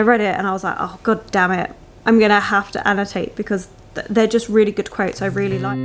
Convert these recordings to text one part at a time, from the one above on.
I read it and I was like, oh god damn it, I'm gonna have to annotate because they're just really good quotes. I really like.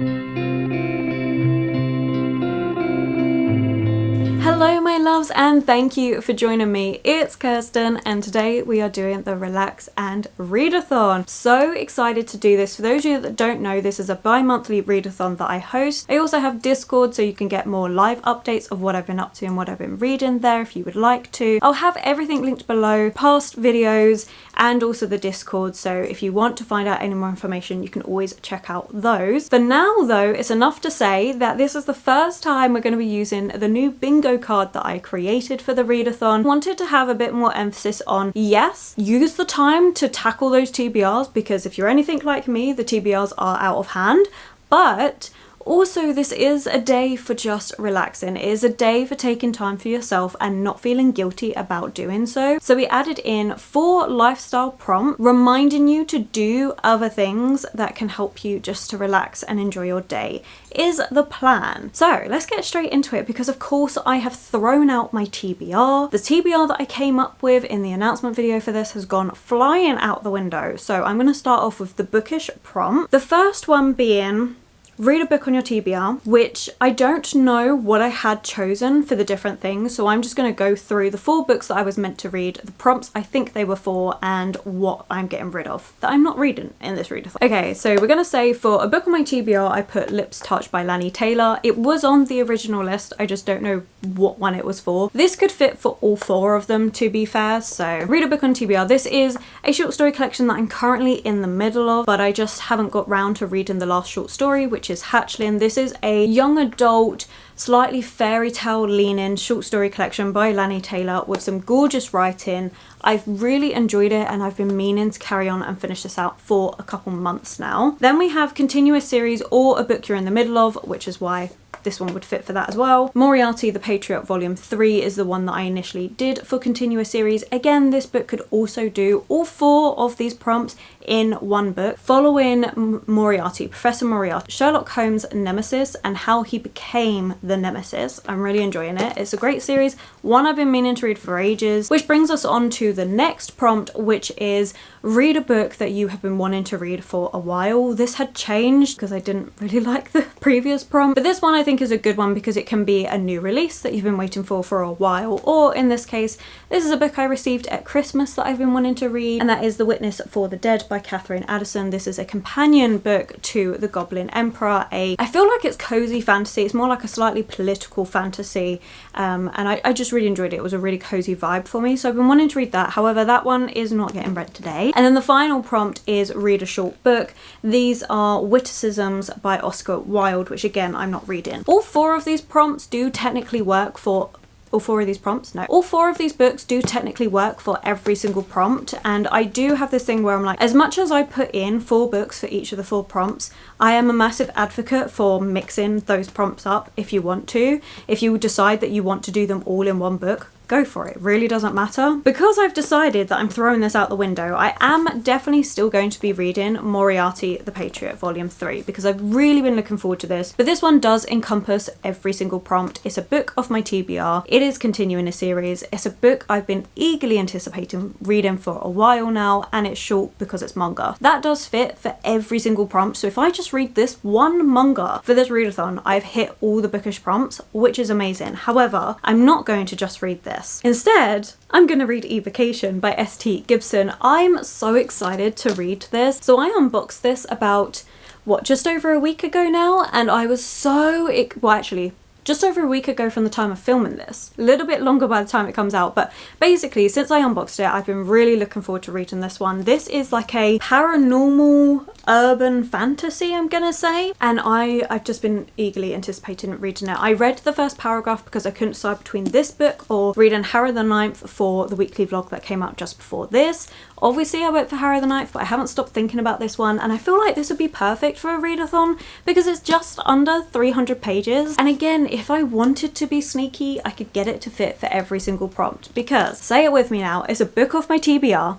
Hello my loves, and thank you for joining me. It's Kirsten and today we are doing the Relax and Readathon. So excited to do this. For those of you that don't know, this is a bi-monthly readathon that I host. I also have Discord so you can get more live updates of what I've been up to and what I've been reading there if you would like to. I'll have everything linked below, past videos and also the Discord, so if you want to find out any more information you can always check out those. For now though, it's enough to say that this is the first time we're going to be using the new bingo card that I created for the readathon. Wanted to have a bit more emphasis on, yes, use the time to tackle those TBRs, because if you're anything like me, the TBRs are out of hand, but also, this is a day for just relaxing. It is a day for taking time for yourself and not feeling guilty about doing so. So we added in 4 lifestyle prompts, reminding you to do other things that can help you just to relax and enjoy your day, is the plan. So let's get straight into it, because of course I have thrown out my TBR. The TBR that I came up with in the announcement video for this has gone flying out the window. So I'm going to start off with the bookish prompt. The first one being, read a book on your TBR, which I don't know what I had chosen for the different things, so I'm just going to go through the 4 books that I was meant to read, the prompts I think they were for, and what I'm getting rid of that I'm not reading in this readathon. Okay, so we're going to say for a book on my TBR, I put Lips Touch by Lani Taylor. It was on the original list, I just don't know what one it was for. This could fit for all 4 of them, to be fair. So read a book on TBR. This is a short story collection that I'm currently in the middle of, but I just haven't got round to reading the last short story, which is Hatchling. This is a young adult, slightly fairy tale leaning short story collection by Lani Taylor with some gorgeous writing. I've really enjoyed it and I've been meaning to carry on and finish this out for a couple months now. Then we have continuous series or a book you're in the middle of, which is why this one would fit for that as well. Moriarty the Patriot Volume 3 is the one that I initially did for continuous series. Again, this book could also do all 4 of these prompts in one book. Following Moriarty, Professor Moriarty, Sherlock Holmes' nemesis and how he became the nemesis. I'm really enjoying it. It's a great series, one I've been meaning to read for ages, which brings us on to the next prompt, which is read a book that you have been wanting to read for a while. This had changed because I didn't really like the previous prompt, but this one I think is a good one because it can be a new release that you've been waiting for a while, or in this case, this is a book I received at Christmas that I've been wanting to read, and that is The Witness for the Dead by Catherine Addison. This is a companion book to The Goblin Emperor. I feel like it's cozy fantasy. It's more like a slightly political fantasy, and I just really enjoyed it. It was a really cozy vibe for me, so I've been wanting to read that. However, that one is not getting read today. And then the final prompt is read a short book. These are witticisms by Oscar Wilde, which again I'm not reading. All 4 of these prompts do technically work for all 4 of these prompts? No. All 4 of these books do technically work for every single prompt, and I do have this thing where I'm like, as much as I put in 4 books for each of the 4 prompts, I am a massive advocate for mixing those prompts up if you want to. If you decide that you want to do them all in one book, go for it. It really doesn't matter. Because I've decided that I'm throwing this out the window, I am definitely still going to be reading Moriarty the Patriot Volume 3 because I've really been looking forward to this. But this one does encompass every single prompt. It's a book of my TBR. It is continuing a series. It's a book I've been eagerly anticipating reading for a while now, and it's short because it's manga. That does fit for every single prompt. So if I just read this one manga for this readathon, I've hit all the bookish prompts, which is amazing. However, I'm not going to just read this. Instead, I'm going to read Evocation by S.T. Gibson. I'm so excited to read this. So I unboxed this about, what, just over a week ago now, and I was so, well actually, just over a week ago from the time of filming this. A little bit longer by the time it comes out, but basically since I unboxed it, I've been really looking forward to reading this one. This is like a paranormal urban fantasy, I'm gonna say, and I've just been eagerly anticipating reading it. I read the first paragraph because I couldn't decide between this book or reading Harry the Ninth for the weekly vlog that came out just before this. Obviously I went for Harry the Ninth, but I haven't stopped thinking about this one, and I feel like this would be perfect for a readathon because it's just under 300 pages, and again, if I wanted to be sneaky, I could get it to fit for every single prompt because, say it with me now, it's a book off my TBR.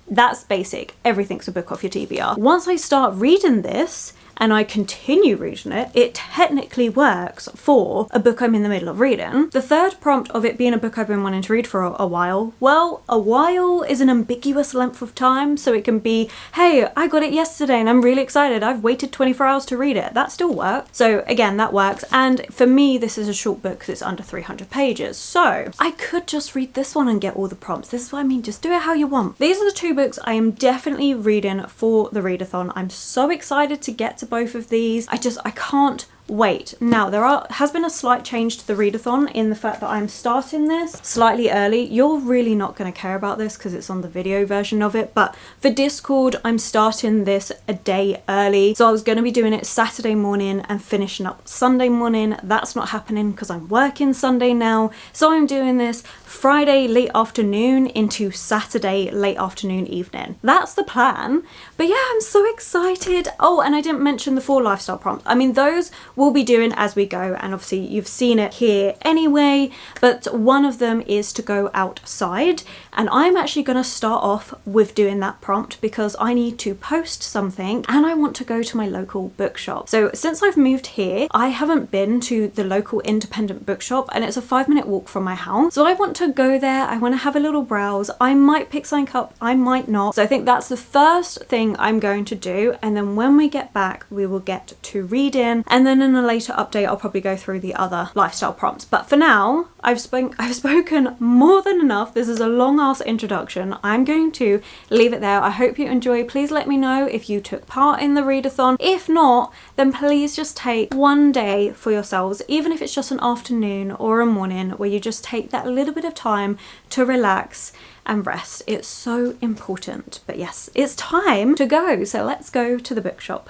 That's basic. Everything's a book off your TBR. Once I start reading this and I continue reading it, it technically works for a book I'm in the middle of reading. The third prompt of it being a book I've been wanting to read for a while, well, a while is an ambiguous length of time, so it can be, hey, I got it yesterday and I'm really excited, I've waited 24 hours to read it. That still works. So again, that works. And for me, this is a short book because it's under 300 pages. So I could just read this one and get all the prompts. This is what I mean, just do it how you want. These are the two books I am definitely reading for the readathon. I'm so excited to get to both of these. I can't wait. Now there has been a slight change to the readathon in the fact that I'm starting this slightly early. You're really not going to care about this because it's on the video version of it, but for Discord I'm starting this a day early. So I was going to be doing it Saturday morning and finishing up Sunday morning. That's not happening because I'm working Sunday now, so I'm doing this Friday late afternoon into Saturday late afternoon evening. That's the plan. But yeah, I'm so excited. Oh, and I didn't mention the 4 lifestyle prompts. I mean, those we'll be doing as we go, and obviously you've seen it here anyway, but one of them is to go outside, and I'm actually going to start off with doing that prompt because I need to post something and I want to go to my local bookshop. So since I've moved here, I haven't been to the local independent bookshop, and it's a 5-minute walk from my house. So I want to go there, I want to have a little browse. I might pick something up, I might not. So I think that's the first thing I'm going to do, and then when we get back we will get to reading, and then in a later update I'll probably go through the other lifestyle prompts. But for now, I've spoken more than enough. This is a long ass introduction. I'm going to leave it there. I hope you enjoy. Please let me know if you took part in the readathon. If not, then please just take one day for yourselves, even if it's just an afternoon or a morning, where you just take that little bit of time to relax and rest. It's so important. But yes, it's time to go. So let's go to the bookshop.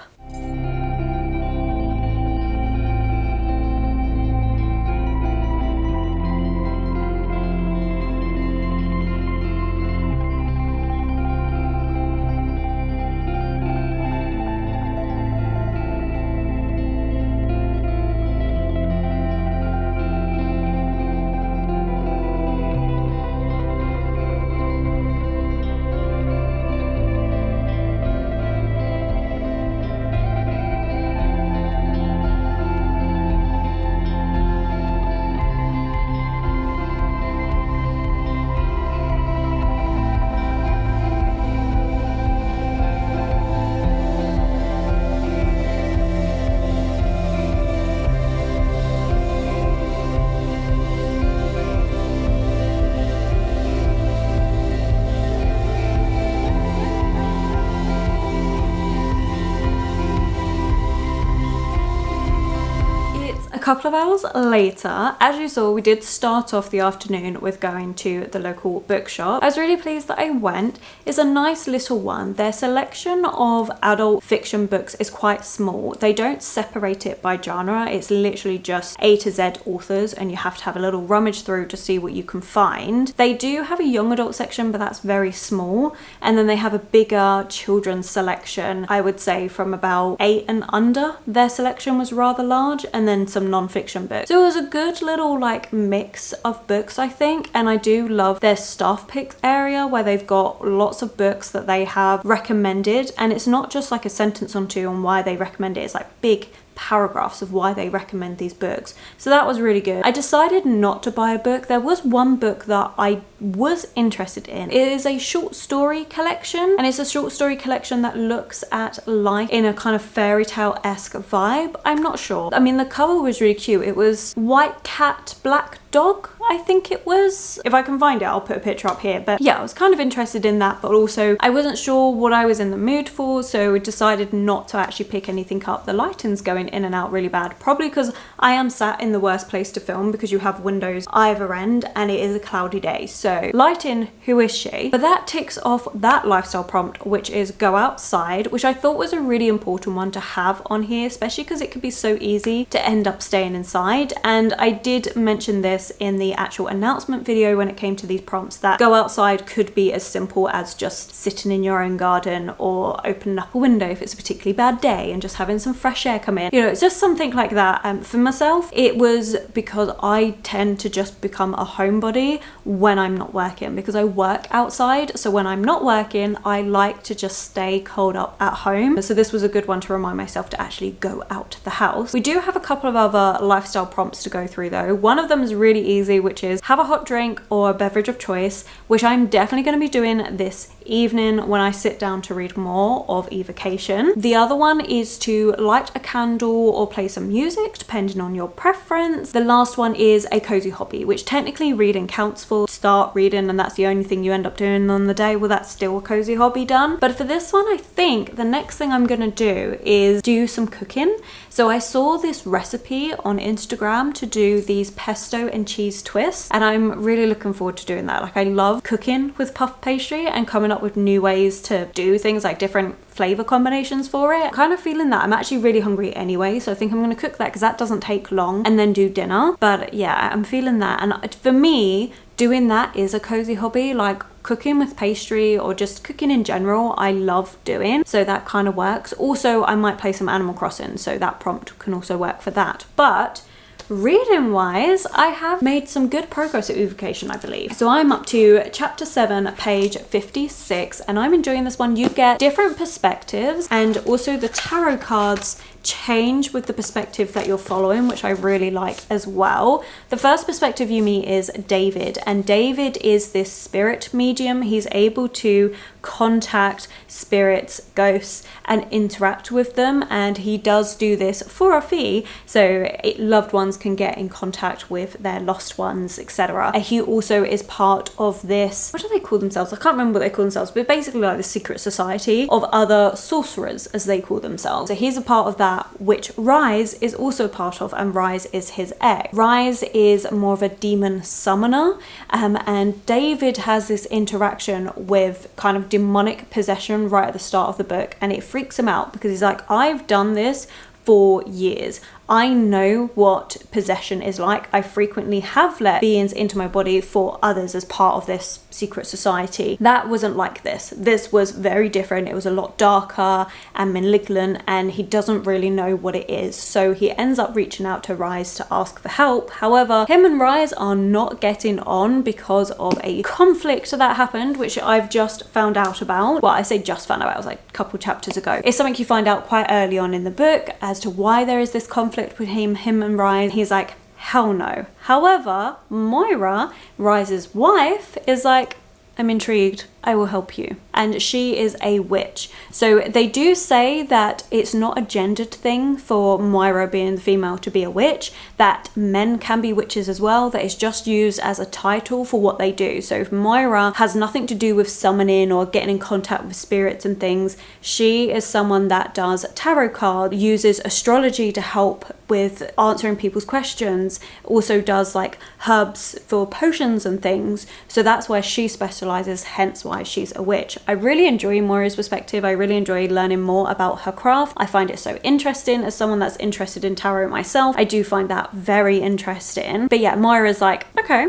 Couple of hours later, as you saw, we did start off the afternoon with going to the local bookshop. I was really pleased that I went. It's a nice little one. Their selection of adult fiction books is quite small. They don't separate it by genre. It's literally just A to Z authors, and you have to have a little rummage through to see what you can find. They do have a young adult section, but that's very small, and then they have a bigger children's selection. I would say from about 8 and under, their selection was rather large, and then some non-fiction books. So it was a good little like mix of books, I think. And I do love their staff picks area where they've got lots of books that they have recommended, and it's not just like a sentence or two on why they recommend it. It's like big paragraphs of why they recommend these books. So that was really good. I decided not to buy a book. There was one book that I was interested in. It is a short story collection, and it's a short story collection that looks at life in a kind of fairy tale-esque vibe. I'm not sure. I mean, the cover was really cute. It was white cat, black dog, I think it was. If I can find it, I'll put a picture up here. But yeah, I was kind of interested in that, but also I wasn't sure what I was in the mood for, so I decided not to actually pick anything up. The lighting's going in and out really bad, probably because I am sat in the worst place to film, because you have windows either end and it is a cloudy day. So lighting, who is she? But that ticks off that lifestyle prompt, which is go outside, which I thought was a really important one to have on here, especially because it could be so easy to end up staying inside. And I did mention this this in the actual announcement video when it came to these prompts, that go outside could be as simple as just sitting in your own garden or opening up a window if it's a particularly bad day and just having some fresh air come in. You know, it's just something like that. For myself, it was because I tend to just become a homebody when I'm not working, because I work outside. So when I'm not working, I like to just stay curled up at home. So this was a good one to remind myself to actually go out the house. We do have a couple of other lifestyle prompts to go through though. One of them is really easy, which is have a hot drink or a beverage of choice, which I'm definitely going to be doing this evening when I sit down to read more of Evocation. The other one is to light a candle or play some music, depending on your preference. The last one is a cozy hobby, which technically reading counts for. Start reading and that's the only thing you end up doing on the day, well, that's still a cozy hobby done. But for this one, I think the next thing I'm gonna do is do some cooking. So I saw this recipe on Instagram to do these pesto and cheese twists, and I'm really looking forward to doing that. Like, I love cooking with puff pastry and coming up with new ways to do things, like different flavor combinations for it. I'm kind of feeling that. I'm actually really hungry anyway, so I think I'm gonna cook that because that doesn't take long, and then do dinner. But yeah, I'm feeling that. And for me, doing that is a cozy hobby. Like, cooking with pastry or just cooking in general, I love doing, so that kind of works. Also, I might play some Animal Crossing, so that prompt can also work for that. But reading wise, I have made some good progress at Evocation, I believe. So I'm up to chapter 7, page 56, and I'm enjoying this one. You get different perspectives, and also the tarot cards change with the perspective that you're following, which I really like as well. The first perspective you meet is David, and David is this spirit medium. He's able to contact spirits, ghosts, and interact with them, and he does do this for a fee, so loved ones can get in contact with their lost ones, etc. He also is part of this, what do they call themselves? I can't remember what they call themselves, but basically like the secret society of other sorcerers, as they call themselves. So he's a part of that, which Rise is also part of, and Rise is his egg. Rise is more of a demon summoner, and David has this interaction with kind of demonic possession right at the start of the book, and it freaks him out because he's like, I've done this for years. I know what possession is like. I frequently have let beings into my body for others as part of this secret society. That wasn't like this. This was very different. It was a lot darker and malignant, and he doesn't really know what it is. So he ends up reaching out to Rise to ask for help. However, him and Rise are not getting on because of a conflict that happened, which I've just found out about. Well, I say just found out, it was like a couple chapters ago. It's something you find out quite early on in the book as to why there is this conflict between him and Rise. He's like, hell no. However, Moira, Rise's wife, is like, I'm intrigued, I will help you. And she is a witch. So they do say that it's not a gendered thing for Moira being the female to be a witch, that men can be witches as well, that it's just used as a title for what they do. So if Moira has nothing to do with summoning or getting in contact with spirits and things, she is someone that does tarot cards, uses astrology to help with answering people's questions, also does like herbs for potions and things. So that's where she specializes, hence why she's a witch. I really enjoy Moira's perspective. I really enjoy learning more about her craft. I find it so interesting. As someone that's interested in tarot myself, I do find that very interesting. But yeah, Moira's like, okay,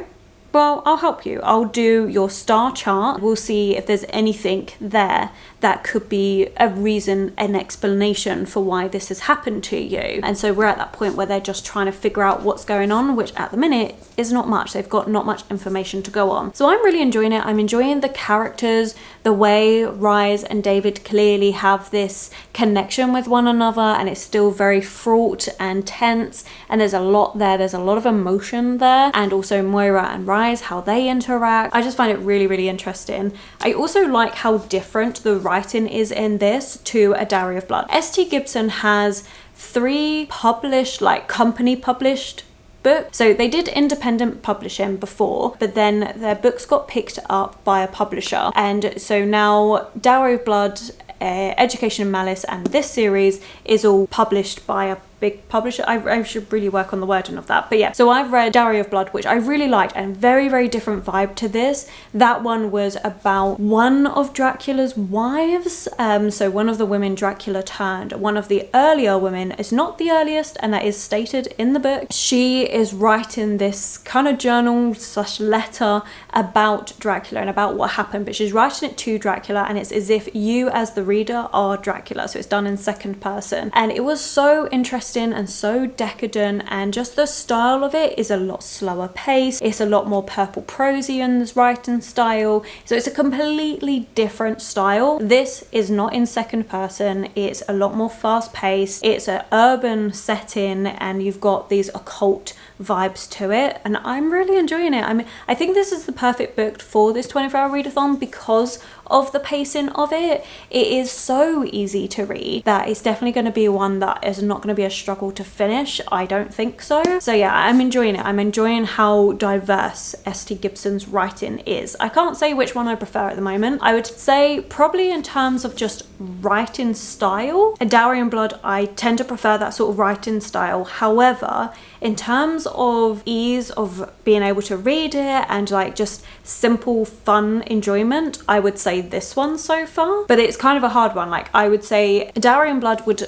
well, I'll help you. I'll do your star chart. We'll see if there's anything there that could be a reason, an explanation for why this has happened to you. And so we're at that point where they're just trying to figure out what's going on, which at the minute is not much. They've got not much information to go on. So I'm really enjoying it. I'm enjoying the characters, the way Rise and David clearly have this connection with one another, and it's still very fraught and tense, and there's a lot there. There's a lot of emotion there, and also Moira and Rise, how they interact. I just find it really, really interesting. I also like how different the writing is in this to A Dowry of Blood. S.T. Gibson has 3 published, like company published books. So they did independent publishing before, but then their books got picked up by a publisher. And so now Dowry of Blood, Education of Malice, and this series is all published by a big publisher. I should really work on the wording of that. But yeah, so I've read Dowry of Blood, which I really liked, and very, very different vibe to this. That one was about one of Dracula's wives. So one of the women Dracula turned, one of the earlier women, is not the earliest, and that is stated in the book. She is writing this kind of journal / letter about Dracula and about what happened, but she's writing it to Dracula, and it's as if you as the reader are Dracula, so it's done in second person. And it was so interesting and so decadent, and just the style of it is a lot slower paced. It's a lot more purple prosy in this writing style, so it's a completely different style. This is not in second person, it's a lot more fast paced, it's an urban setting, and you've got these occult vibes to it, and I'm really enjoying it. I think this is the perfect book for this 24-hour readathon because of the pacing of it. It is so easy to read that it's definitely going to be one that is not going to be a struggle to finish. I don't think so. So yeah, I'm enjoying it. I'm enjoying how diverse S.T. Gibson's writing is. I can't say which one I prefer at the moment. I would say probably in terms of just writing style, A Dowry in Blood, I tend to prefer that sort of writing style. However, in terms of ease of being able to read it and like just simple fun enjoyment, I would say this one so far. But it's kind of a hard one. Like I would say Dowry in Blood would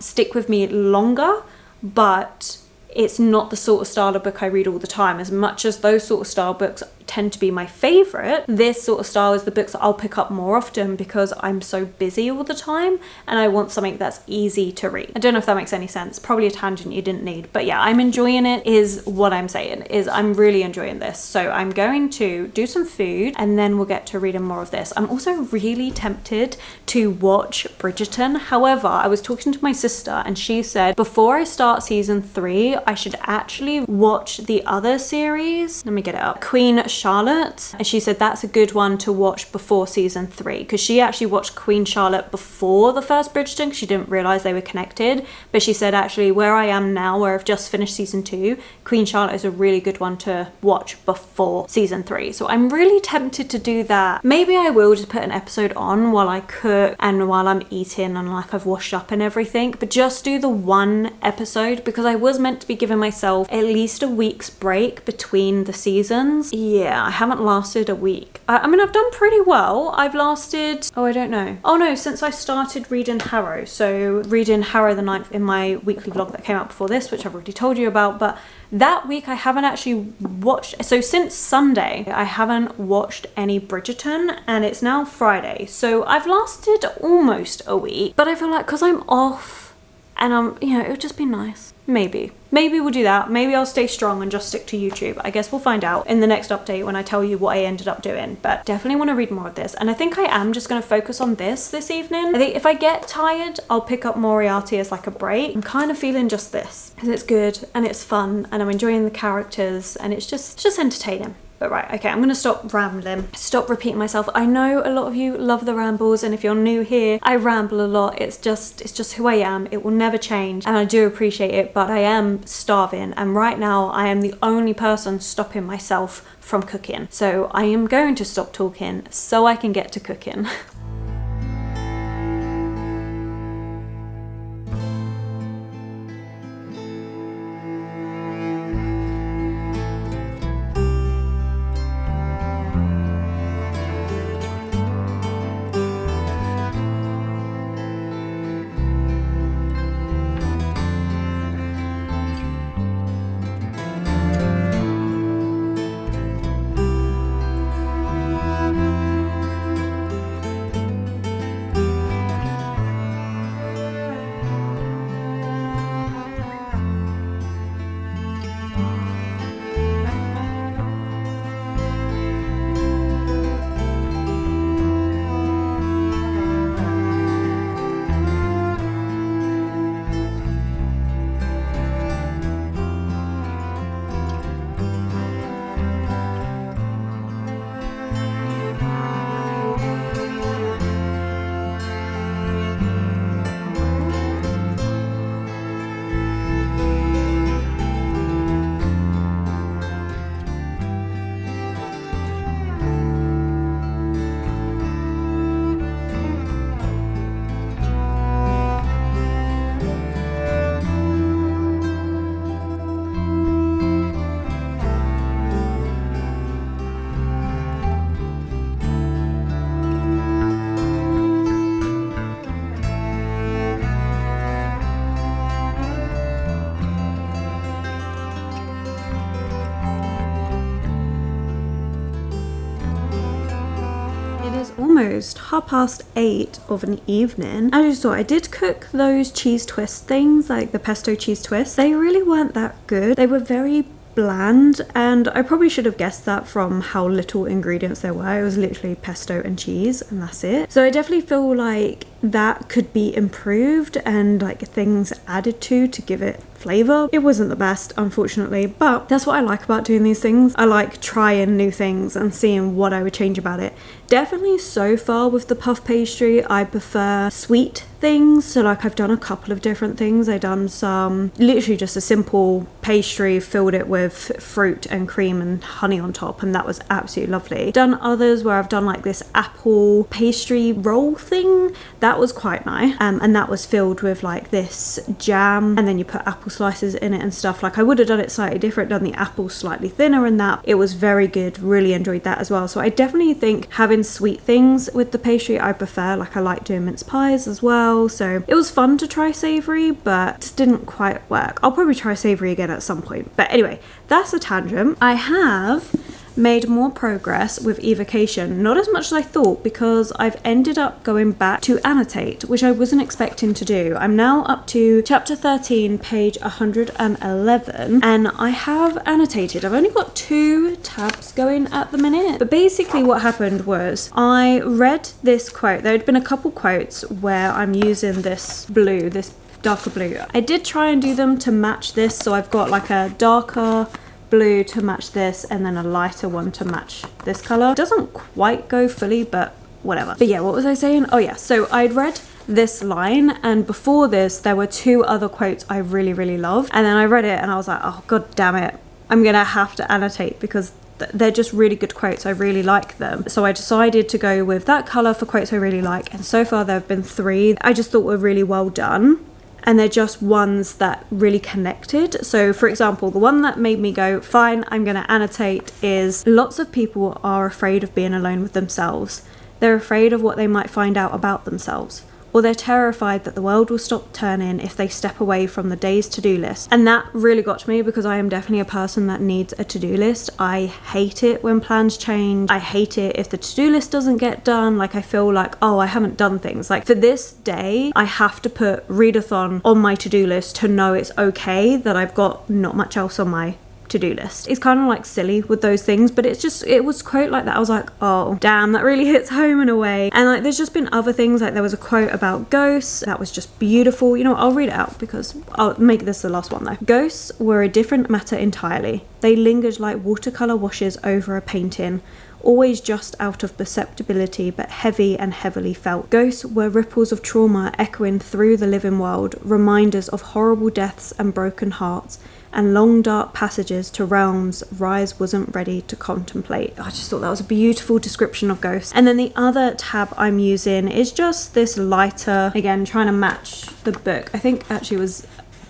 stick with me longer, but it's not the sort of style of book I read all the time. As much as those sort of style books tend to be my favorite, this sort of style is the books that I'll pick up more often because I'm so busy all the time and I want something that's easy to read. I don't know if that makes any sense. Probably a tangent you didn't need, but yeah, I'm enjoying it is what I'm saying. Is I'm really enjoying this. So I'm going to do some food and then we'll get to reading more of this. I'm also really tempted to watch Bridgerton. However, I was talking to my sister and she said before I start season 3 I should actually watch the other series. Let me get it up. Queen Charlotte, and she said that's a good one to watch before season 3 because she actually watched Queen Charlotte before the first Bridgerton because she didn't realize they were connected. But she said actually where I am now, where I've just finished season 2, Queen Charlotte is a really good one to watch before season 3. So I'm really tempted to do that. Maybe I will just put an episode on while I cook and while I'm eating and like I've washed up and everything, but just do the one episode because I was meant to be giving myself at least a week's break between the seasons. Yeah, I haven't lasted a week. I mean, I've done pretty well. I've lasted, oh, I don't know. Oh no, since I started reading Harrow. So reading Harrow the Ninth in my weekly vlog that came out before this, which I've already told you about, but that week I haven't actually watched, so since Sunday I haven't watched any Bridgerton and it's now Friday. So I've lasted almost a week, but I feel like because I'm off and I'm, you know, it would just be nice. Maybe we'll do that. Maybe I'll stay strong and just stick to YouTube. I guess we'll find out in the next update when I tell you what I ended up doing, but definitely want to read more of this. And I think I am just going to focus on this evening. I think if I get tired, I'll pick up Moriarty as like a break. I'm kind of feeling just this because it's good and it's fun and I'm enjoying the characters and it's just entertaining. But right, okay, I'm gonna stop rambling, stop repeating myself. I know a lot of you love the rambles, and if you're new here, I ramble a lot. It's just who I am. It will never change, and I do appreciate it, but I am starving, and right now I am the only person stopping myself from cooking. So I am going to stop talking so I can get to cooking. almost 8:30 of an evening. As you saw, I did cook those cheese twist things, like the pesto cheese twists. They really weren't that good. They were very bland, and I probably should have guessed that from how little ingredients there were. It was literally pesto and cheese and that's it. So I definitely feel like that could be improved and like things added to give it flavor. It wasn't the best, unfortunately, but that's what I like about doing these things. I like trying new things and seeing what I would change about it. Definitely so far with the puff pastry, I prefer sweet things. So like I've done a couple of different things. I've done some literally just a simple pastry, filled it with fruit and cream and honey on top, and that was absolutely lovely. Done others where I've done like this apple pastry roll thing. That was quite nice, and that was filled with like this jam, and then you put apple slices in it and stuff. Like I would have done it slightly different, done the apple slightly thinner, and that it was very good. Really enjoyed that as well. So I definitely think having sweet things with the pastry I prefer. Like I like doing mince pies as well, so it was fun to try savory, but just didn't quite work. I'll probably try savory again at some point, but anyway, that's a tangent. I have made more progress with evocation, not as much as I thought, because I've ended up going back to annotate, which I wasn't expecting to do. I'm now up to chapter 13, page 111, and I have annotated. I've only got 2 tabs going at the minute, but basically what happened was I read this quote. There had been a couple quotes where I'm using this blue, this darker blue. I did try and do them to match this, so I've got like a darker blue to match this and then a lighter one to match this color. It doesn't quite go fully, but whatever. But yeah, what was I saying? Oh yeah, so I'd read this line, and before this there were 2 other quotes I really loved, and then I read it and I was like, oh god damn it, I'm gonna have to annotate because they're just really good quotes. I really like them. So I decided to go with that color for quotes I really like, and so far there have been 3 I just thought were really well done. And they're just ones that really connected. So for example, the one that made me go, fine, I'm gonna annotate is, lots of people are afraid of being alone with themselves. They're afraid of what they might find out about themselves. Or they're terrified that the world will stop turning if they step away from the day's to-do list. And that really got to me because I am definitely a person that needs a to-do list. I hate it when plans change. I hate it if the to-do list doesn't get done. Like I feel like, oh, I haven't done things. Like for this day, I have to put readathon on my to-do list to know it's okay that I've got not much else on my to-do list. It's kind of like silly with those things, but it's just, it was quote like that. I was like, oh damn, that really hits home in a way. And like there's just been other things, like there was a quote about ghosts that was just beautiful. You know what, I'll read it out because I'll make this the last one though. Ghosts were a different matter entirely. They lingered like watercolor washes over a painting, always just out of perceptibility but heavy and heavily felt. Ghosts were ripples of trauma echoing through the living world, reminders of horrible deaths and broken hearts, and long dark passages to realms Rise wasn't ready to contemplate. I just thought that was a beautiful description of ghosts. And then the other tab I'm using is just this lighter, again trying to match the book. I think actually it was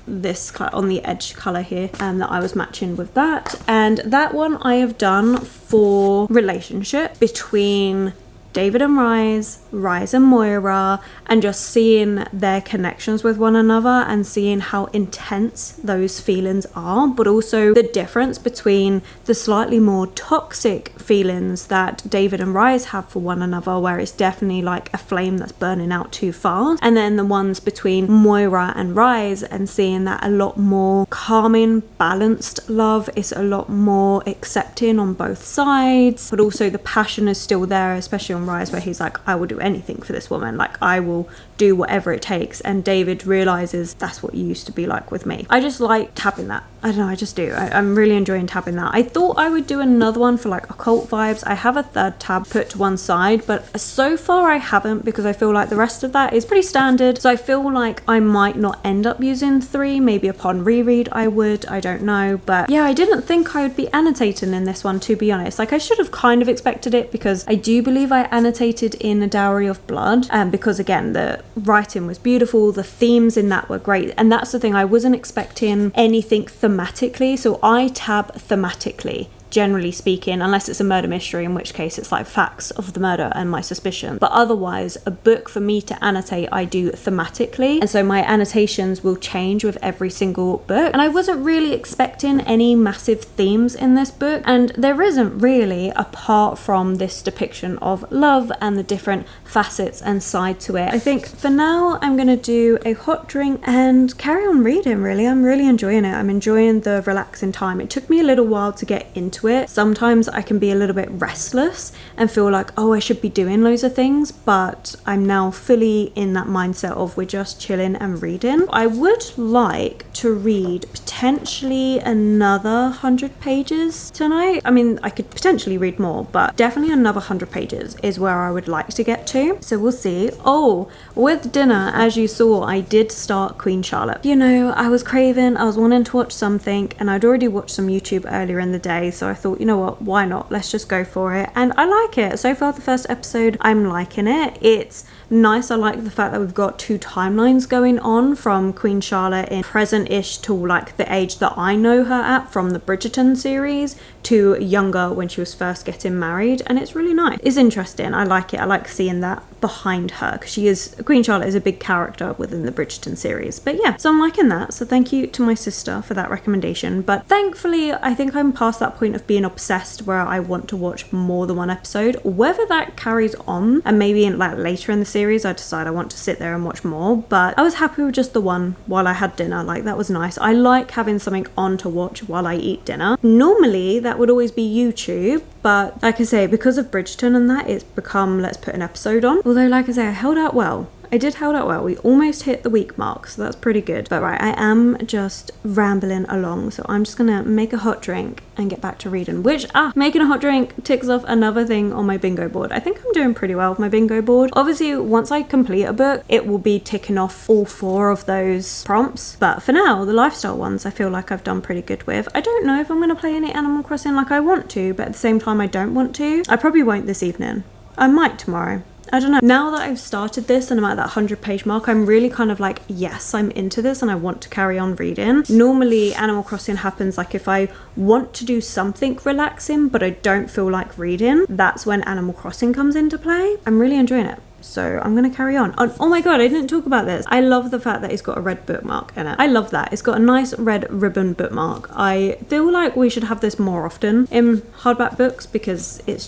this on the edge color here, and that I was matching with that. And that one I have done for relationship between David and Rise and Moira, and just seeing their connections with one another and seeing how intense those feelings are, but also the difference between the slightly more toxic feelings that David and Rise have for one another, where it's definitely like a flame that's burning out too fast, and then the ones between Moira and Rise, and seeing that a lot more calming, balanced love is a lot more accepting on both sides, but also the passion is still there, especially on Rise, where he's like, I will do anything for this woman, like I will do whatever it takes, and David realizes that's what you used to be like with me. I just like tapping that. I don't know, I just do. I'm really enjoying tapping that. I thought I would do another one for like occult vibes. I have a 3rd tab put to one side, but so far I haven't, because I feel like the rest of that is pretty standard. So I feel like I might not end up using 3, maybe upon reread I would, I don't know. But yeah, I didn't think I would be annotating in this one, to be honest. Like I should have kind of expected it, because I do believe I annotated in A Dowry of Blood, because again, the writing was beautiful, the themes in that were great, and that's the thing, I wasn't expecting anything thematically, so I tab thematically generally speaking, unless it's a murder mystery, in which case it's like facts of the murder and my suspicion. But otherwise, a book for me to annotate, I do thematically, and so my annotations will change with every single book. And I wasn't really expecting any massive themes in this book, and there isn't really, apart from this depiction of love and the different facets and side to it. I think for now I'm gonna do a hot drink and carry on reading. Really, I'm really enjoying it. I'm enjoying the relaxing time. It took me a little while to get into it. Sometimes I can be a little bit restless and feel like, oh, I should be doing loads of things, but I'm now fully in that mindset of we're just chilling and reading. I would like to read potentially another 100 pages tonight. I mean, I could potentially read more, but definitely another 100 pages is where I would like to get to. So we'll see. Oh, with dinner, as you saw, I did start Queen Charlotte. You know, I was wanting to watch something, and I'd already watched some YouTube earlier in the day, so I thought, you know what, why not? Let's just go for it. And I like it. So far, the first episode, I'm liking it. It's nice. I like the fact that we've got two timelines going on, from Queen Charlotte in present-ish to like the age that I know her at from the Bridgerton series, to younger when she was first getting married, and it's really nice. It's interesting. I like it. I like seeing that behind her, because Queen Charlotte is a big character within the Bridgerton series. But yeah, so I'm liking that. So thank you to my sister for that recommendation. But thankfully, I think I'm past that point of being obsessed where I want to watch more than one episode. Whether that carries on, and maybe in like later in the series I decide I want to sit there and watch more, but I was happy with just the one while I had dinner. Like, that was nice. I like having something on to watch while I eat dinner. Normally that would always be YouTube, but like I say, because of Bridgerton and that, it's become let's put an episode on. Although, like I say, I held out well. I did hold out well. We almost hit the week mark, so that's pretty good. But right, I am just rambling along, so I'm just gonna make a hot drink and get back to reading, which, making a hot drink ticks off another thing on my bingo board. I think I'm doing pretty well with my bingo board. Obviously, once I complete a book, it will be ticking off all 4 of those prompts. But for now, the lifestyle ones, I feel like I've done pretty good with. I don't know if I'm gonna play any Animal Crossing like I want to, but at the same time, I don't want to. I probably won't this evening. I might tomorrow. I don't know. Now that I've started this and I'm at that 100-page mark, I'm really kind of like, yes, I'm into this and I want to carry on reading. Normally, Animal Crossing happens like if I want to do something relaxing, but I don't feel like reading, that's when Animal Crossing comes into play. I'm really enjoying it. So I'm gonna carry on. Oh my god, I didn't talk about this. I love the fact that it's got a red bookmark in it. I love that. It's got a nice red ribbon bookmark. I feel like we should have this more often in hardback books, because it's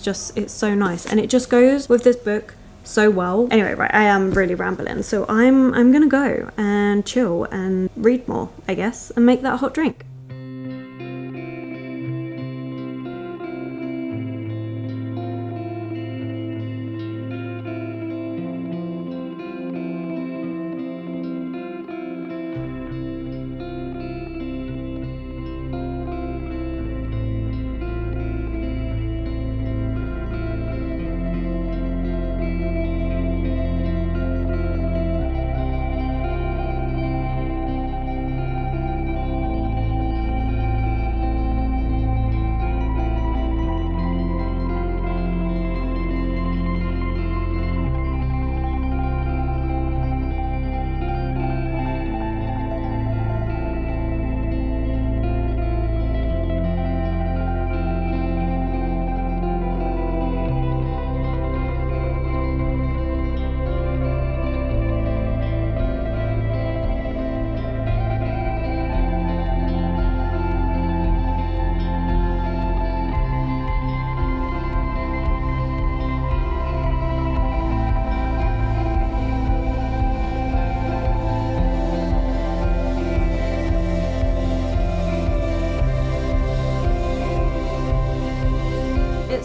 so nice, and it just goes with this book so well. Anyway, right, I am really rambling, so I'm gonna go and chill and read more, I guess, and make that hot drink.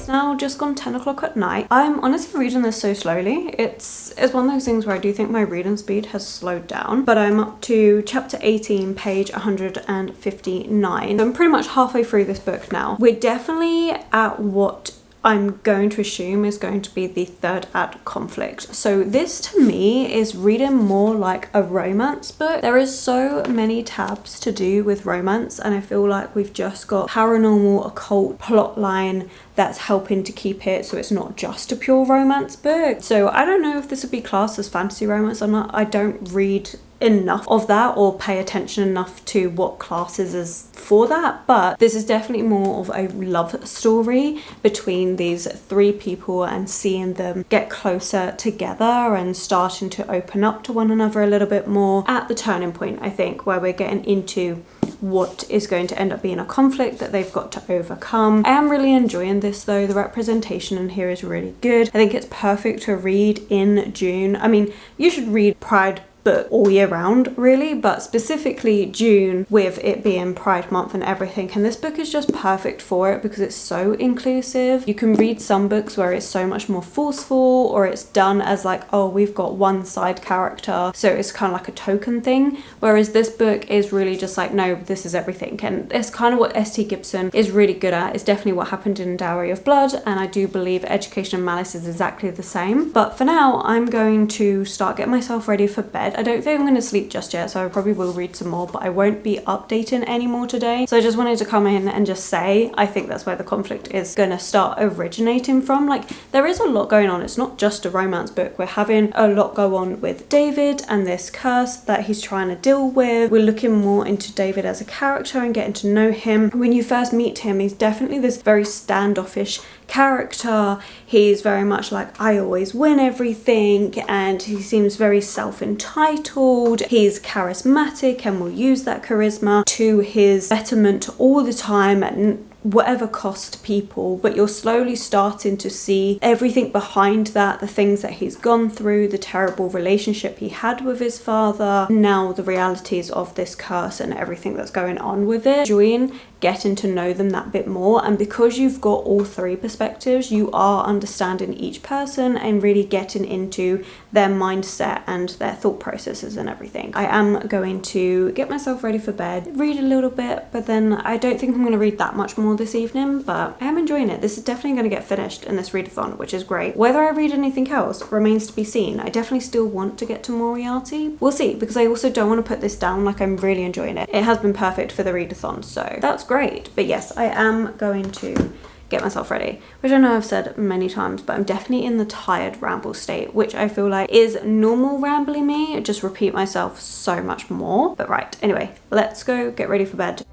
Now just gone 10 o'clock at night. I'm honestly reading this so slowly. It's one of those things where I do think my reading speed has slowed down, but I'm up to chapter 18, page 159. So I'm pretty much halfway through this book now. We're definitely at what I'm going to assume is going to be the 3rd act conflict. So this to me is reading more like a romance book. There is so many tabs to do with romance, and I feel like we've just got paranormal occult plotline that's helping to keep it so it's not just a pure romance book. So I don't know if this would be classed as fantasy romance or not. I don't read enough of that or pay attention enough to what classes is for that, but this is definitely more of a love story between these three people and seeing them get closer together and starting to open up to one another a little bit more at the turning point, I think, where we're getting into what is going to end up being a conflict that they've got to overcome. I am really enjoying this though. The representation in here is really good. I think it's perfect to read in June. I mean, you should read Pride book all year round really, but specifically June with it being Pride month and everything, and this book is just perfect for it because it's so inclusive. You can read some books where it's so much more forceful or it's done as like, oh, we've got one side character, so it's kind of like a token thing, whereas this book is really just like, no, this is everything. And it's kind of what S.T. Gibson is really good at. It's definitely what happened in Dowry of Blood, and I do believe Education and Malice is exactly the same. But for now, I'm going to start getting myself ready for bed. I don't think I'm going to sleep just yet, so I probably will read some more, but I won't be updating anymore today. So I just wanted to come in and just say, I think that's where the conflict is going to start originating from. Like, there is a lot going on. It's not just a romance book. We're having a lot go on with David and this curse that he's trying to deal with. We're looking more into David as a character and getting to know him. When you first meet him, he's definitely this very standoffish character. He's very much like, I always win everything, and he seems very self-entitled. He's charismatic and will use that charisma to his betterment all the time and whatever cost to people, but you're slowly starting to see everything behind that, the things that he's gone through, the terrible relationship he had with his father, now the realities of this curse and everything that's going on with it. Enjoying getting to know them that bit more, and because you've got all three perspectives, you are understanding each person and really getting into their mindset and their thought processes and everything. I am going to get myself ready for bed, read a little bit, but then I don't think I'm going to read that much more this evening, but I am enjoying it. This is definitely going to get finished in this readathon, which is great. Whether I read anything else remains to be seen. I definitely still want to get to Moriarty. We'll see, because I also don't want to put this down. Like, I'm really enjoying it. It has been perfect for the readathon, so that's great. But yes, I am going to get myself ready, which I know I've said many times, but I'm definitely in the tired ramble state, which I feel like is normal rambling me. I just repeat myself so much more. But right, anyway, let's go get ready for bed.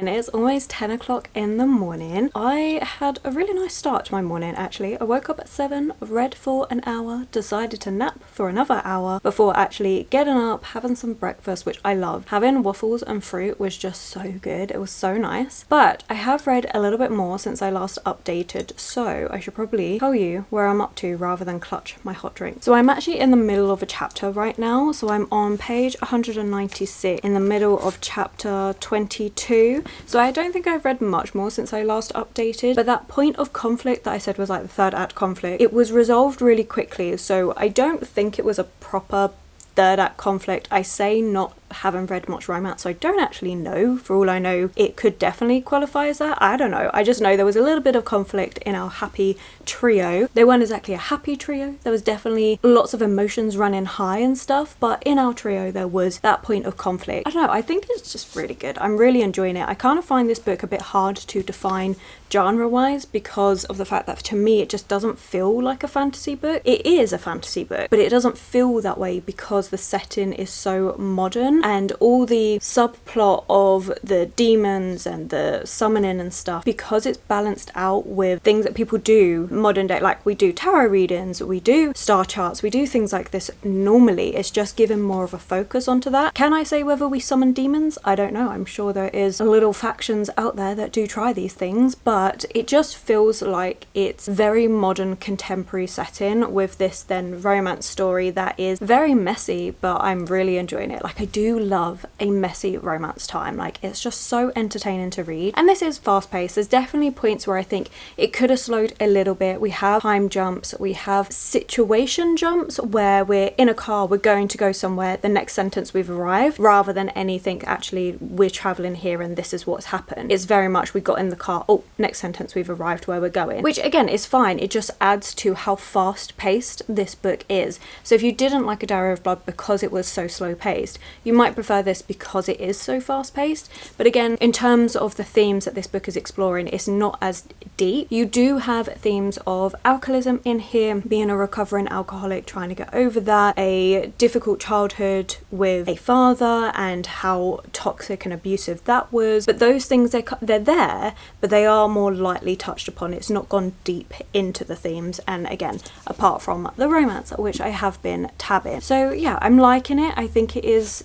It's almost 10 o'clock in the morning. I had a really nice start to my morning actually. I woke up at 7, read for an hour, decided to nap for another hour before actually getting up, having some breakfast, which I love. Having waffles and fruit was just so good. It was so nice. But I have read a little bit more since I last updated, so I should probably tell you where I'm up to rather than clutch my hot drink. So I'm actually in the middle of a chapter right now. So I'm on page 196 in the middle of chapter 22. So I don't think I've read much more since I last updated, but that point of conflict that I said was like the third act conflict, it was resolved really quickly, so I don't think it was a proper third act conflict. I say not having read much romance, so I don't actually know. For all I know, it could definitely qualify as that. I don't know. I just know there was a little bit of conflict in our happy trio. They weren't exactly a happy trio. There was definitely lots of emotions running high and stuff, but in our trio there was that point of conflict. I don't know, I think it's just really good. I'm really enjoying it. I kind of find this book a bit hard to define genre-wise because of the fact that to me it just doesn't feel like a fantasy book. It is a fantasy book, but it doesn't feel that way because the setting is so modern and all the subplot of the demons and the summoning and stuff, because it's balanced out with things that people do modern day, like we do tarot readings, we do star charts, we do things like this normally. It's just given more of a focus onto that. Can I say whether we summon demons? I don't know. I'm sure there is little factions out there that do try these things, but it just feels like it's very modern contemporary setting with this then romance story that is very messy, but I'm really enjoying it. Like, I do love a messy romance time. Like, it's just so entertaining to read, and this is fast paced. There's definitely points where I think it could have slowed a little bit. We have time jumps, we have situation jumps where we're in a car, we're going to go somewhere, the next sentence we've arrived, rather than anything actually we're traveling here and this is what's happened. It's very much we got in the car, oh, next sentence we've arrived where we're going, which again is fine. It just adds to how fast paced this book is. So if you didn't like A Diary of Blood because it was so slow paced, you might might prefer this because it is so fast paced, but again, in terms of the themes that this book is exploring, it's not as deep. You do have themes of alcoholism in here, being a recovering alcoholic, trying to get over that, a difficult childhood with a father and how toxic and abusive that was, but those things, they're there, but they are more lightly touched upon. It's not gone deep into the themes, and again, apart from the romance, which I have been tabbing. So yeah, I'm liking it. I think it is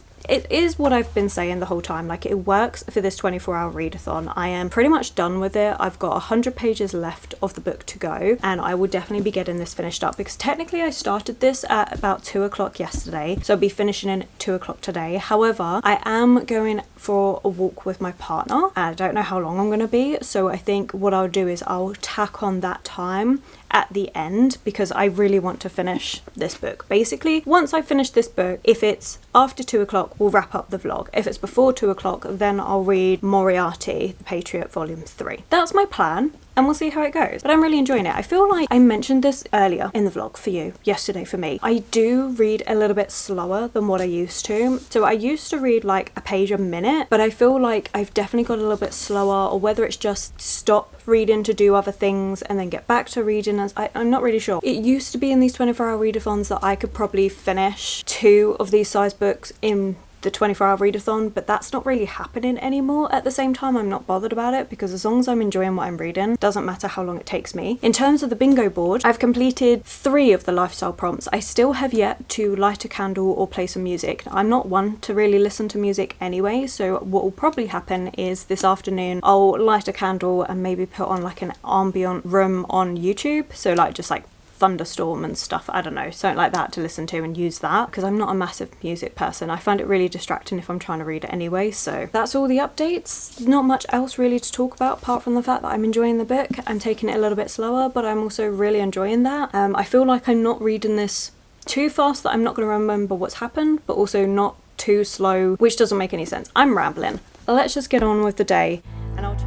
what I've been saying the whole time. Like, it works for this 24-hour readathon. I am pretty much done with it. I've got 100 pages left of the book to go, and I will definitely be getting this finished up, because technically I started this at about 2 o'clock yesterday, so I'll be finishing in 2 o'clock today. However, I am going for a walk with my partner, and I don't know how long I'm going to be, so I think what I'll do is I'll tack on that time at the end, because I really want to finish this book. Basically, once I finish this book, if it's after 2 o'clock, we'll wrap up the vlog. If it's before 2 o'clock, then I'll read Moriarty, The Patriot, Volume 3. That's my plan, and we'll see how it goes. But I'm really enjoying it. I feel like I mentioned this earlier in the vlog for you, yesterday for me. I do read a little bit slower than what I used to. So I used to read like a page a minute, but I feel like I've definitely got a little bit slower, or whether it's just stop reading to do other things and then get back to reading. I'm not really sure. It used to be in these 24-hour readathons that I could probably finish 2 of these size books in the 24-hour readathon, but that's not really happening anymore. At the same time, I'm not bothered about it, because as long as I'm enjoying what I'm reading, doesn't matter how long it takes me. In terms of the bingo board, I've completed 3 of the lifestyle prompts. I still have yet to light a candle or play some music. I'm not one to really listen to music anyway, so what will probably happen is this afternoon I'll light a candle and maybe put on like an ambient room on YouTube, so like just like thunderstorm and stuff, I don't know, something like that to listen to and use that, because I'm not a massive music person. I find it really distracting if I'm trying to read it anyway. So that's all the updates. Not much else really to talk about, apart from the fact that I'm enjoying the book. I'm taking it a little bit slower, but I'm also really enjoying that. I feel like I'm not reading this too fast that I'm not going to remember what's happened, but also not too slow, which doesn't make any sense. I'm rambling. Let's just get on with the day, and I'll just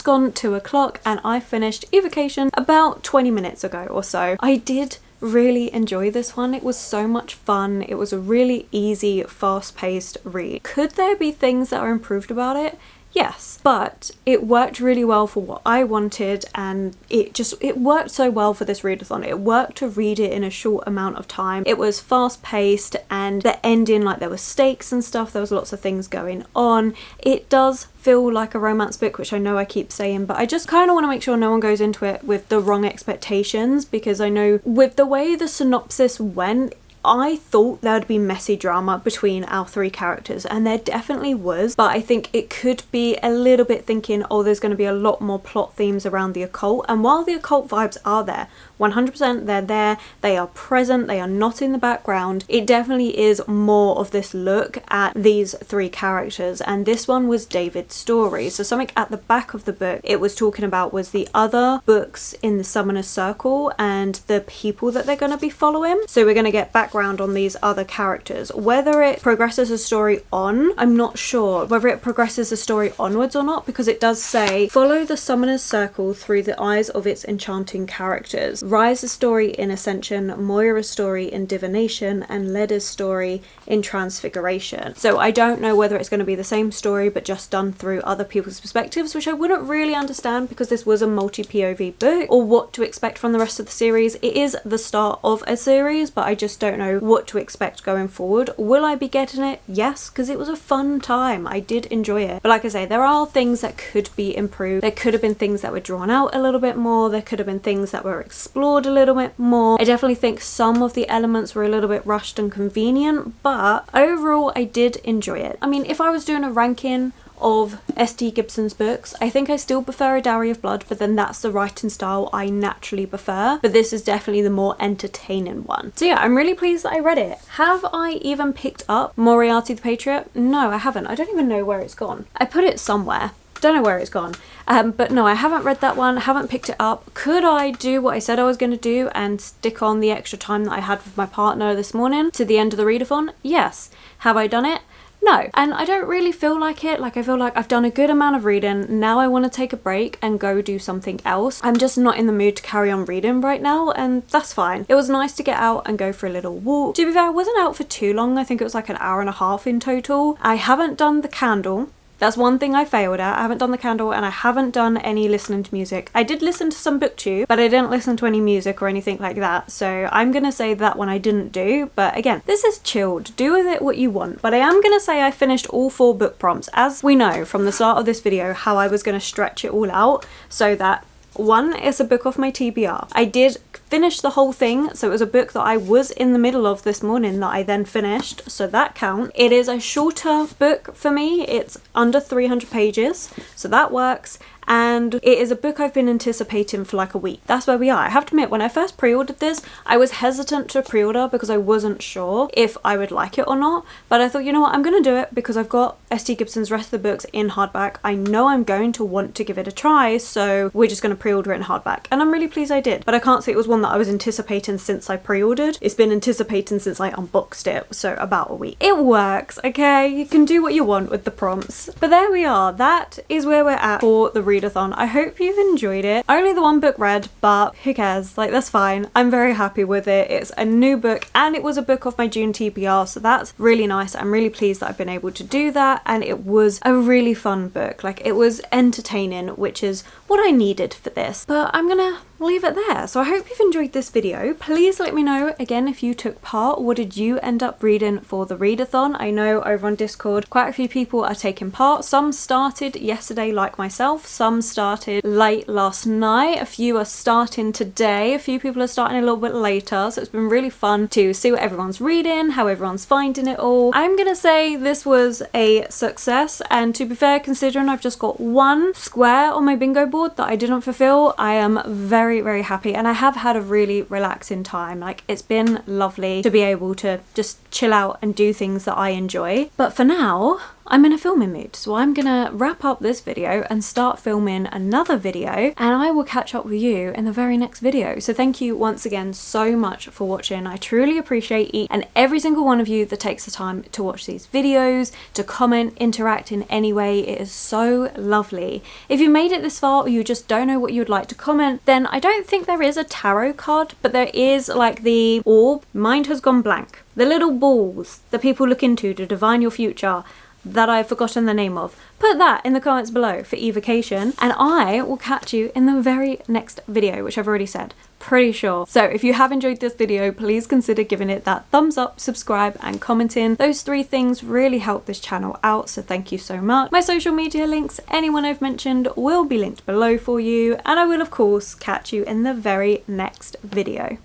gone 2 o'clock, and I finished Evocation about 20 minutes ago or so. I did really enjoy this one. It was so much fun. It was a really easy, fast-paced read. Could there be things that are improved about it? Yes, but it worked really well for what I wanted, and it worked so well for this readathon. It worked to read it in a short amount of time. It was fast paced, and the ending, like, there were stakes and stuff, there was lots of things going on. It does feel like a romance book, which I know I keep saying, but I just kind of want to make sure no one goes into it with the wrong expectations, because I know with the way the synopsis went, I thought there'd be messy drama between our 3 characters, and there definitely was, but I think it could be a little bit thinking, oh, there's going to be a lot more plot themes around the occult. And while the occult vibes are there, 100% they're there, they are present, they are not in the background, it definitely is more of this look at these 3 characters. And this one was David's story. So something at the back of the book it was talking about was the other books in the Summoner's Circle and the people that they're going to be following. So we're going to get background on these other characters. Whether it progresses the story on, I'm not sure whether it progresses the story onwards or not, because it does say follow the Summoner's Circle through the eyes of its enchanting characters. Rise's story in Ascension, Moira's story in Divination, and Leda's story in Transfiguration. So I don't know whether it's going to be the same story but just done through other people's perspectives, which I wouldn't really understand because this was a multi-POV book, or what to expect from the rest of the series. It is the start of a series, but I just don't know what to expect going forward. Will I be getting it? Yes, because it was a fun time. I did enjoy it. But like I say, there are things that could be improved. There could have been things that were drawn out a little bit more. There could have been things that were explained explored a little bit more. I definitely think some of the elements were a little bit rushed and convenient, but overall I did enjoy it. I mean, if I was doing a ranking of S.T. Gibson's books, I think I still prefer A Dowry of Blood, but then that's the writing style I naturally prefer, but this is definitely the more entertaining one. So yeah, I'm really pleased that I read it. Have I even picked up Moriarty the Patriot? No, I haven't. I don't even know where it's gone. I put it somewhere. Don't know where it's gone. But no, I haven't read that one, haven't picked it up. Could I do what I said I was going to do and stick on the extra time that I had with my partner this morning to the end of the readathon? Yes. Have I done it? No. And I don't really feel like it. Like, I feel like I've done a good amount of reading. Now I want to take a break and go do something else. I'm just not in the mood to carry on reading right now, and that's fine. It was nice to get out and go for a little walk. To be fair, I wasn't out for too long. I think it was like an hour and a half in total. I haven't done the candle. That's one thing I failed at. I haven't done the candle, and I haven't done any listening to music. I did listen to some booktube, but I didn't listen to any music or anything like that. So I'm gonna say that one I didn't do. But again, this is chilled. Do with it what you want. But I am gonna say I finished all 4 book prompts. As we know from the start of this video, how I was gonna stretch it all out so that one is a book off my TBR. I did finish the whole thing, so it was a book that I was in the middle of this morning that I then finished, so that counts. It is a shorter book for me. It's under 300 pages, so that works. And it is a book I've been anticipating for like a week. That's where we are. I have to admit, when I first pre-ordered this, I was hesitant to pre-order because I wasn't sure if I would like it or not. But I thought, you know what, I'm going to do it because I've got S.T. Gibson's rest of the books in hardback. I know I'm going to want to give it a try, so we're just going to pre-order it in hardback. And I'm really pleased I did. But I can't say it was one that I was anticipating since I pre-ordered. It's been anticipating since I unboxed it, so about a week. It works, okay? You can do what you want with the prompts. But there we are. That is where we're at for the readathon. I hope you've enjoyed it. Only the one book read, but who cares? Like, that's fine. I'm very happy with it. It's a new book, and it was a book off my June TBR, so that's really nice. I'm really pleased that I've been able to do that, and it was a really fun book. Like, it was entertaining, which is what I needed for this. But I'm gonna leave it there. So I hope you've enjoyed this video. Please let me know again if you took part. What did you end up reading for the readathon? I know over on Discord quite a few people are taking part. Some started yesterday like myself, some started late last night, a few are starting today, a few people are starting a little bit later, so it's been really fun to see what everyone's reading, how everyone's finding it all. I'm gonna say this was a success, and to be fair, considering I've just got 1 square on my bingo board that I didn't fulfill, I am very happy, and I have had a really relaxing time. Like, it's been lovely to be able to just chill out and do things that I enjoy. But for now, I'm in a filming mood, so I'm gonna wrap up this video and start filming another video, and I will catch up with you in the very next video. So thank you once again so much for watching. I truly appreciate each and every single one of you that takes the time to watch these videos, to comment, interact in any way. It is so lovely. If you made it this far or you just don't know what you would like to comment, then I don't think there is a tarot card, but there is like the orb. Mine has gone blank. The little balls that people look into to divine your future, that I've forgotten the name of. Put that in the comments below for evocation, and I will catch you in the very next video, which I've already said, pretty sure. So if you have enjoyed this video, please consider giving it that thumbs up, subscribe and commenting. Those 3 things really help this channel out, so thank you so much. My social media links, anyone I've mentioned, will be linked below for you, and I will of course catch you in the very next video.